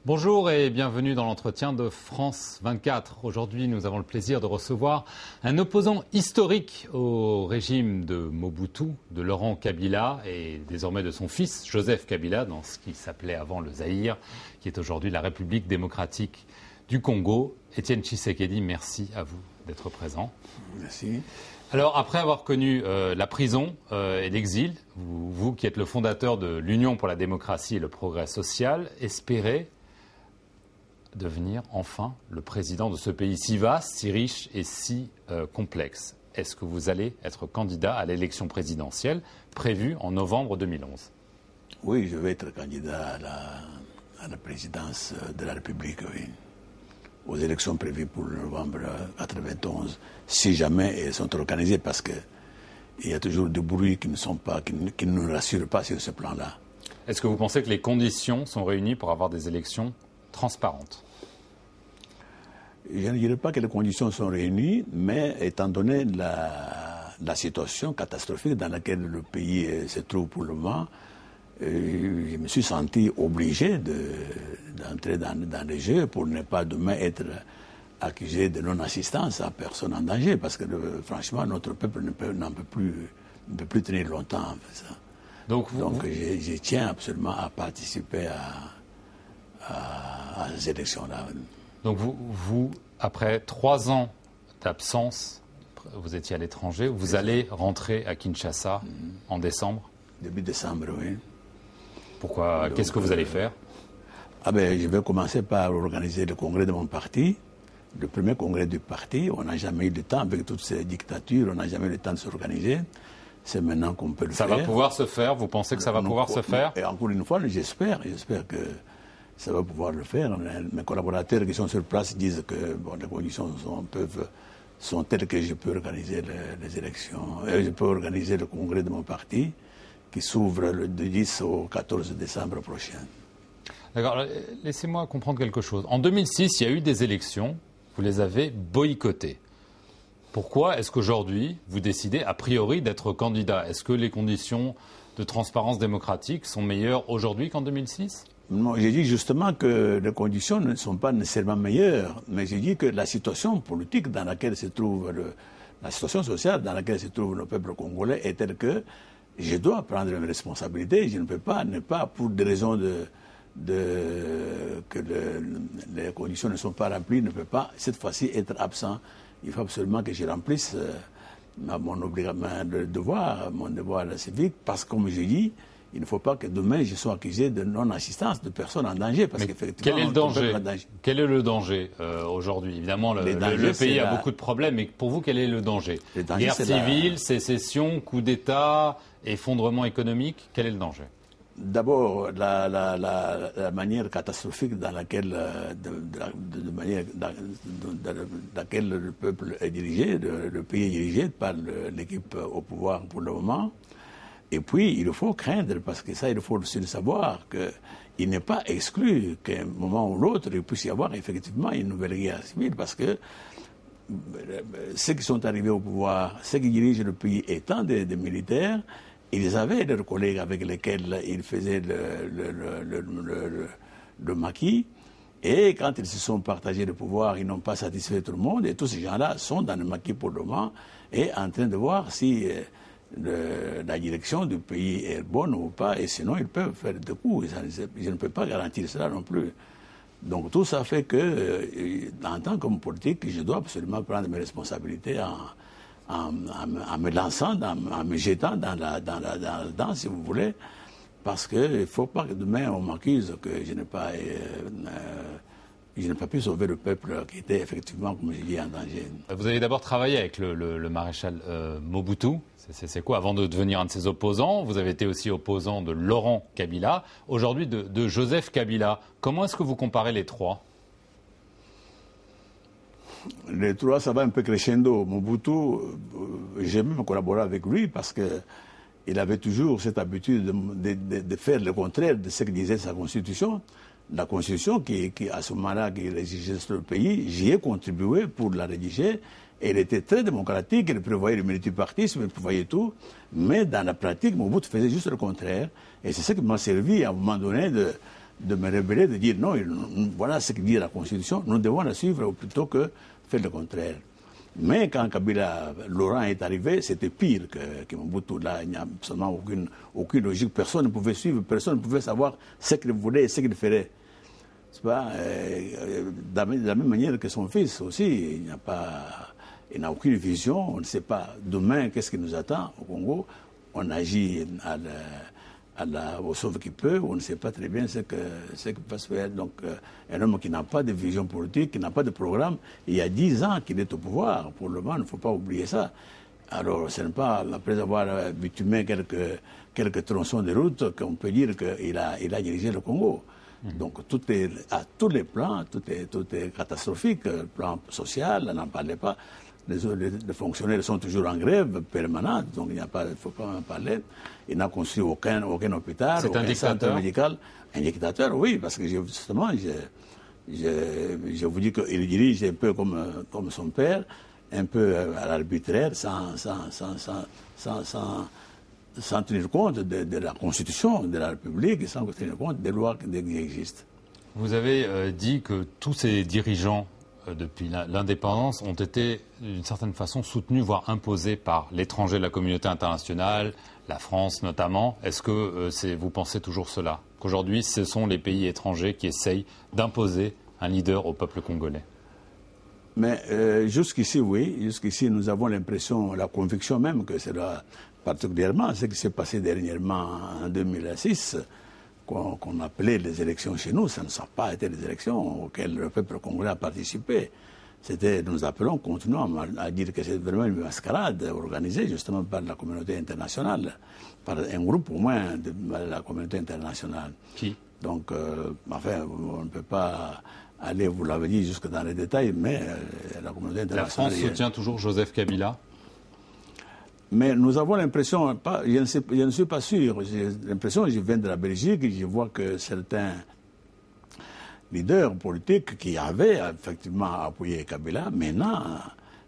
Bonjour et bienvenue dans l'entretien de France 24. Aujourd'hui, nous avons le plaisir de recevoir un opposant historique au régime de Mobutu, de Laurent Kabila et désormais de son fils Joseph Kabila, dans ce qui s'appelait avant le Zaïre, qui est aujourd'hui la République démocratique du Congo. Étienne Tshisekedi, merci à vous d'être présent. Merci. Alors, après avoir connu la prison et l'exil, vous qui êtes le fondateur de l'Union pour la démocratie et le progrès social, espérez devenir enfin le président de ce pays si vaste, si riche et si complexe. Est-ce que vous allez être candidat à l'élection présidentielle prévue en novembre 2011 ? Oui, je vais être candidat à la présidence de la République, oui, aux élections prévues pour le novembre 91, si jamais elles sont organisées, parce qu'il y a toujours des bruits qui ne nous rassurent pas sur ce plan-là. Est-ce que vous pensez que les conditions sont réunies pour avoir des élections transparentes? Je ne dirais pas que les conditions sont réunies, mais étant donné la situation catastrophique dans laquelle le pays se trouve pour le moment, je me suis senti obligé d'entrer dans les jeux pour ne pas demain être accusé de non-assistance à personne en danger, parce que franchement, notre peuple ne peut plus tenir longtemps en fait, ça. Donc je tiens absolument à participer à ces élections-là. Donc vous, après 3 ans d'absence, vous étiez à l'étranger, vous allez rentrer à Kinshasa en décembre? Début décembre, oui. Pourquoi? Qu'est-ce que vous allez faire? Je vais commencer par organiser le congrès de mon parti, le premier congrès du parti. On n'a jamais eu le temps, avec toutes ces dictatures, on n'a jamais eu le temps de s'organiser. C'est maintenant qu'on peut le faire. Ça va pouvoir se faire? Vous pensez que ça va pouvoir se faire? Et encore une fois, j'espère que ça va pouvoir le faire. Mes collaborateurs qui sont sur place disent que les conditions sont telles que je peux organiser les élections. Je peux organiser le congrès de mon parti qui s'ouvre du 10 au 14 décembre prochain. D'accord. Laissez-moi comprendre quelque chose. En 2006, il y a eu des élections. Vous les avez boycottées. Pourquoi est-ce qu'aujourd'hui, vous décidez a priori d'être candidat? Est-ce que les conditions de transparence démocratique sont meilleures aujourd'hui qu'en 2006? Non, j'ai dit justement que les conditions ne sont pas nécessairement meilleures, mais j'ai dit que la situation politique dans laquelle se trouve, la situation sociale dans laquelle se trouve le peuple congolais est telle que je dois prendre mes responsabilités. Je ne peux pas, pour des raisons que les conditions ne sont pas remplies, ne peux pas cette fois-ci être absent. Il faut absolument que je remplisse mon devoir civique, parce que comme je dis, il ne faut pas que demain je sois accusé de non-assistance de personnes en danger. Parce qu'effectivement, quel est le danger? Quel est le danger aujourd'hui? Évidemment, le pays a beaucoup de problèmes, mais pour vous, quel est le danger? Guerre civile, sécession, coup d'État, effondrement économique, quel est le danger? D'abord, la manière catastrophique dans laquelle, laquelle le peuple est dirigé, le pays est dirigé par l'équipe au pouvoir pour le moment. Et puis, il faut craindre, parce que ça, il faut aussi le savoir, qu'il n'est pas exclu qu'à un moment ou l'autre, il puisse y avoir effectivement une nouvelle guerre civile, parce que ceux qui sont arrivés au pouvoir, ceux qui dirigent le pays étant des militaires, ils avaient leurs collègues avec lesquels ils faisaient le maquis, et quand ils se sont partagés le pouvoir, ils n'ont pas satisfait tout le monde, et tous ces gens-là sont dans le maquis pour le moment, et en train de voir si la direction du pays est bonne ou pas, et sinon ils peuvent faire des coups. Je ne peux pas garantir cela non plus. Donc tout ça fait que, en tant qu'homme politique, je dois absolument prendre mes responsabilités en me lançant, en me jetant dans la danse, si vous voulez, parce qu'il ne faut pas que demain on m'accuse que je n'ai pas pu sauver le peuple qui était effectivement, comme je dis, en danger. Vous avez d'abord travaillé avec le maréchal Mobutu. C'est quoi? Avant de devenir un de ses opposants, vous avez été aussi opposant de Laurent Kabila, aujourd'hui de Joseph Kabila. Comment est-ce que vous comparez les trois? Les trois, ça va un peu crescendo. Mobutu, j'ai même collaboré avec lui parce qu'il avait toujours cette habitude de faire le contraire de ce que disait sa constitution. La constitution qui à ce moment-là, qui rédigeait sur le pays, j'y ai contribué pour la rédiger. Et il était très démocratique, il prévoyait le multipartisme, il prévoyait tout. Mais dans la pratique, Mobutu faisait juste le contraire. Et c'est ça qui m'a servi à un moment donné de me révéler, de dire non, voilà ce que dit la Constitution, nous devons la suivre plutôt que faire le contraire. Mais quand Kabila, Laurent est arrivé, c'était pire que Mobutu. Là, il n'y a absolument aucune logique. Personne ne pouvait suivre, personne ne pouvait savoir ce qu'il voulait et ce qu'il ferait. C'est pas, de la même manière que son fils aussi, il n'a aucune vision, on ne sait pas demain qu'est-ce qui nous attend au Congo. On agit au sauve qui peut, on ne sait pas très bien ce qui va se faire. Donc, un homme qui n'a pas de vision politique, qui n'a pas de programme, il y a 10 ans qu'il est au pouvoir. Pour le moment, il ne faut pas oublier ça. Alors, ce n'est pas après avoir bitumé quelques tronçons de route qu'on peut dire qu'il a dirigé le Congo. Donc, tout est, à tous les plans, tout est catastrophique. Le plan social, on n'en parlait pas. Les fonctionnaires sont toujours en grève permanente, donc il ne faut pas en parler. Il n'a construit aucun hôpital, aucun centre médical. Un dictateur, oui, parce que justement, je vous dis qu'il dirige un peu comme son père, un peu à l'arbitraire, sans tenir compte de la Constitution de la République, sans tenir compte des lois qui existent. Vous avez dit que tous ces dirigeants depuis l'indépendance ont été d'une certaine façon soutenus, voire imposés par l'étranger, la communauté internationale, la France notamment. Est-ce que vous pensez toujours cela? Qu'aujourd'hui, ce sont les pays étrangers qui essayent d'imposer un leader au peuple congolais? Mais jusqu'ici, oui. Jusqu'ici, nous avons l'impression, la conviction même que c'est particulièrement ce qui s'est passé dernièrement en 2006, qu'on appelait les élections chez nous. Ça ne sont pas été des élections auxquelles le peuple congolais a participé. Nous continuons à dire que c'est vraiment une mascarade organisée justement par la communauté internationale, par un groupe au moins de la communauté internationale. Qui? Donc, enfin, on ne peut pas aller, vous l'avez dit, jusque dans les détails, mais la communauté internationale... La France soutient toujours Joseph Kabila? Mais nous avons l'impression, je ne suis pas sûr, j'ai l'impression, je viens de la Belgique, je vois que certains leaders politiques qui avaient effectivement appuyé Kabila, maintenant,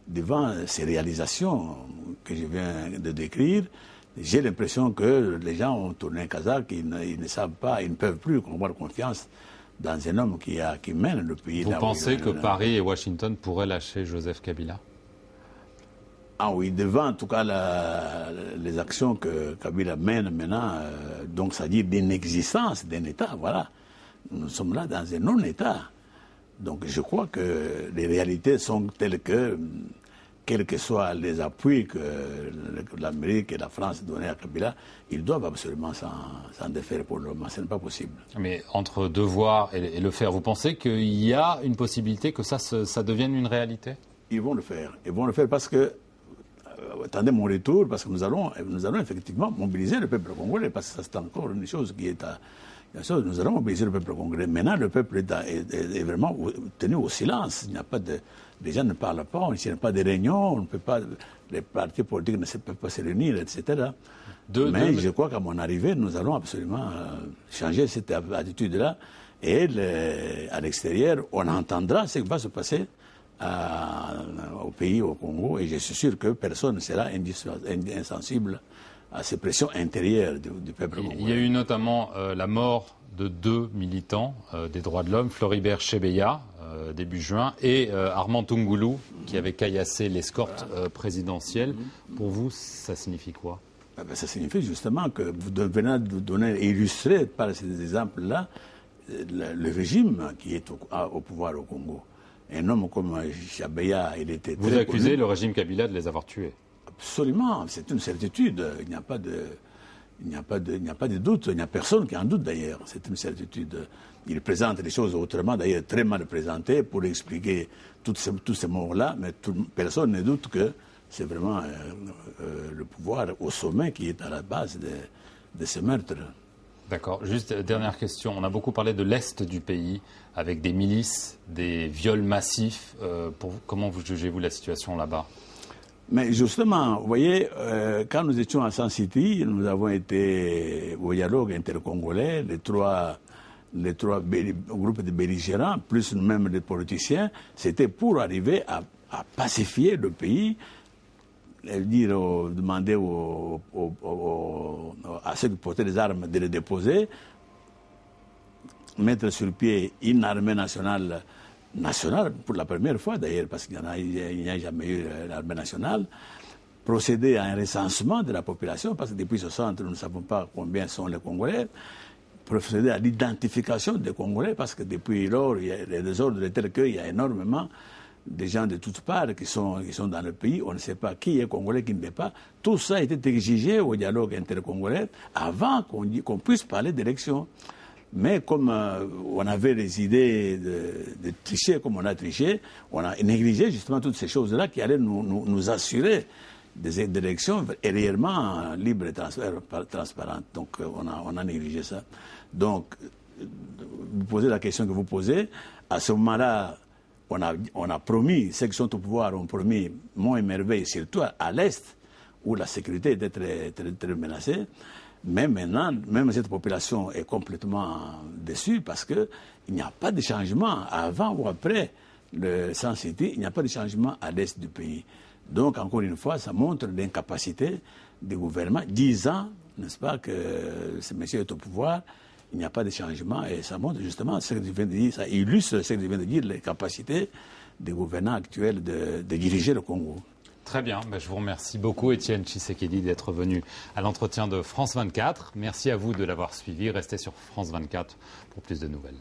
devant ces réalisations que je viens de décrire, j'ai l'impression que les gens ont tourné kazakh, ils ne savent pas, ils ne peuvent plus avoir confiance dans un homme qui mène le pays. Vous pensez que Paris et Washington pourraient lâcher Joseph Kabila? Ah oui, devant en tout cas les actions que Kabila mène maintenant, donc c'est-à-dire d'inexistence d'un État, voilà. Nous sommes là dans un non-État. Donc je crois que les réalités sont telles que, quels que soient les appuis que l'Amérique et la France donnaient à Kabila, ils doivent absolument s'en défaire pour le moment. Ce n'est pas possible. Mais entre devoir et le faire, vous pensez qu'il y a une possibilité que ça devienne une réalité? Ils vont le faire. Ils vont le faire parce que attendez mon retour, parce que nous allons effectivement mobiliser le peuple congolais, parce que ça c'est encore une chose qui est nous allons mobiliser le peuple congolais. Maintenant, le peuple est vraiment tenu au silence. Il n'y a pas les gens ne parlent pas, il n'y a pas de réunions, on ne peut pas, les partis politiques ne peuvent pas se réunir, etc. Mais je crois qu'à mon arrivée, nous allons absolument changer cette attitude-là. Et à l'extérieur, on entendra ce qui va se passer au pays, au Congo, et je suis sûr que personne ne sera insensible à ces pressions intérieures du peuple congolais. Il y a eu notamment la mort de 2 militants des droits de l'homme, Floribert Chebeya, début juin, et Armand Tungulu, qui avait caillassé l'escorte présidentielle. Pour vous, ça signifie quoi? Ça signifie justement que vous venez de donner, illustrer par ces exemples-là, le régime qui est au pouvoir au Congo. Un homme comme Chebeya, il était très... Vous accusez le régime Kabila de les avoir tués? Absolument, c'est une certitude. Il n'y a pas de doute. Il n'y a personne qui en doute d'ailleurs. C'est une certitude. Il présente les choses autrement, d'ailleurs très mal présentées, pour expliquer tous ces mots-là, mais personne ne doute que c'est vraiment le pouvoir au sommet qui est à la base de ces meurtres. D'accord. Juste dernière question. On a beaucoup parlé de l'Est du pays, avec des milices, des viols massifs. Comment vous jugez-vous la situation là-bas? Mais justement, vous voyez, quand nous étions à Sun City, nous avons été au dialogue intercongolais, les trois groupes de belligérants, plus même des politiciens, c'était pour arriver à pacifier le pays, demander à ceux qui portaient des armes de les déposer, mettre sur pied une armée nationale pour la première fois d'ailleurs, parce qu'il n'y a jamais eu l'armée nationale, procéder à un recensement de la population, parce que depuis 60, nous ne savons pas combien sont les Congolais, procéder à l'identification des Congolais, parce que depuis lors, il y a des désordres tels qu'il y a énormément de gens de toutes parts qui sont dans le pays. On ne sait pas qui est Congolais, qui ne l'est pas. Tout ça a été exigé au dialogue intercongolais avant qu'on puisse parler d'élection. Mais comme on avait les idées de tricher comme on a triché, on a négligé justement toutes ces choses-là qui allaient nous assurer des élections réellement libres et transparentes. Donc on a négligé ça. Donc, vous posez la question que vous posez. À ce moment-là, on a promis, ceux qui sont au pouvoir ont promis Mont et Merveille, surtout à l'Est, où la sécurité était très, très, très menacée. Mais maintenant, même cette population est complètement déçue parce qu'il n'y a pas de changement avant ou après le Sun City, il n'y a pas de changement à l'Est du pays. Donc, encore une fois, ça montre l'incapacité du gouvernement. 10 ans, n'est-ce pas, que ce monsieur est au pouvoir. Il n'y a pas de changement et ça montre justement ce que je viens de dire, ça illustre ce que je viens de dire, les capacités des gouvernants actuels de diriger le Congo. Très bien, je vous remercie beaucoup Étienne Tshisekedi d'être venu à l'entretien de France 24. Merci à vous de l'avoir suivi, restez sur France 24 pour plus de nouvelles.